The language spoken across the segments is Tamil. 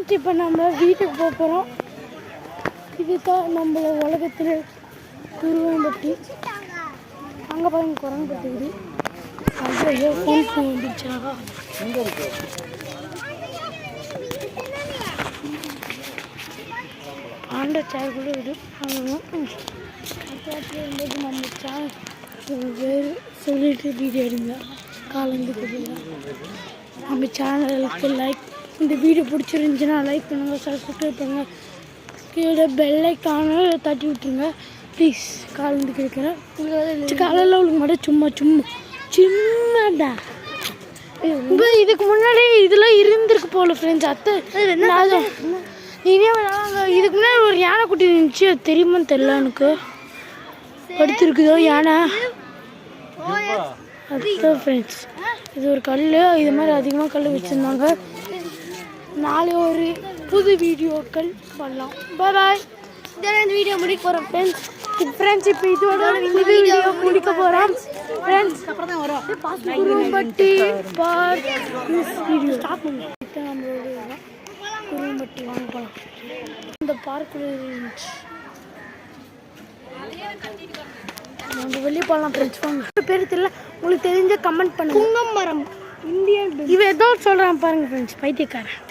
ஃப்ரெண்ட்ஸ், இப்போ நம்ம வீட்டுக்கு போக போகிறோம். இதுதான் நம்மள உலகத்தில் குருவம்பட்டி. அங்கே பாருங்க குரங்கு பட்டுக்குது. ஐயோ ஃபோன் வந்துடுச்சாக்கா. ஆண்ட சேர் கூட விடு. இருந்தது நம்ம சேனல் வேறு சொல்லிட்டு வீடியோ எடுங்க. காலந்துக்கு நம்ம சேனலுக்கு லைக், இந்த வீடியோ பிடிச்சிருந்துச்சுன்னா லைக் பண்ணுங்கள், சப்ஸ்கிரைப் பண்ணுங்கள், கீழே பெல் ஐக்கான தட்டி விட்டுருங்க ப்ளீஸ். காலந்து கேட்குறேன். காலையில் உங்களுக்கு மட்டும் சின்னடா இதுக்கு முன்னாடி இதெல்லாம் இருந்திருக்கு போல ஃப்ரெண்ட்ஸ். அத்தை இதுக்கு முன்னாடி ஒரு யானை குட்டி இருந்துச்சு, அது தெரியுமான்னு தெரியல எனக்கு. படுத்துருக்குதோ யானை. அதுதான் ஃப்ரெண்ட்ஸ், இது ஒரு கல். இது மாதிரி அதிகமாக கல் வச்சுருந்தாங்க. நாளை ஒரு புது வீடியோக்கள் பண்ணலாம். பாய். இதோட இந்த வீடியோ முடிக்க போகிறோம் ஃப்ரெண்ட்ஸ். இப்போ இதோட இந்த வீடியோ முடிக்க போகிறோம் ஃப்ரெண்ட்ஸ். அப்புறம் தான் வரும் குருவம்பட்டி பார்க். வீடியோ ஸ்டாப் பண்ணி நம்மளோட குருவம்பட்டி வாங்க போகலாம். இந்த பார்க்கில் இருந்துச்சு. நாங்கள் வெளியே போகலாம் ஃப்ரெண்ட்ஸ். வாங்க. பேர் தெரியல, உங்களுக்கு தெரிஞ்ச கமெண்ட் பண்ணுங்க. புங்கமரம் இந்தியன் இவன் ஏதோ சொல்கிறான் பாருங்கள் ஃப்ரெண்ட்ஸ், பைத்தியக்காரன்.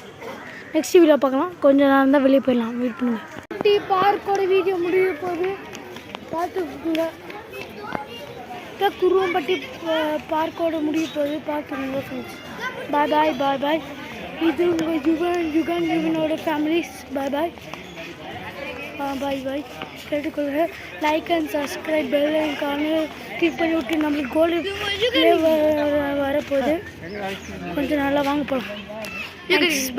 நெக்ஸ்ட் வீடியோ பார்க்கலாம். கொஞ்சம் நேரம் தான் வெளியே போயிடலாம். வெயிட் பண்ணுங்கள். பார்க்கோட வீடியோ முடிய போகுது, பார்த்துக்குங்க. குருவம்பட்டி பார்க்கோட முடிய போகுது, பார்த்துக்குங்க ஃப்ரெண்ட்ஸ். பாய் பாய் பாய் பாய். இது உங்கள் யுகனோட families. Bye bye bye bye. கேட்டுக்கொள்ளுங்க. லைக் அண்ட் சப்ஸ்கிரைப், பெல் ஐக்கான கிளிக் பண்ணி விட்டு நம்மளுக்கு கோல்டு வரப்போகுது. கொஞ்சம் நல்லா வாங்க போகலாம்.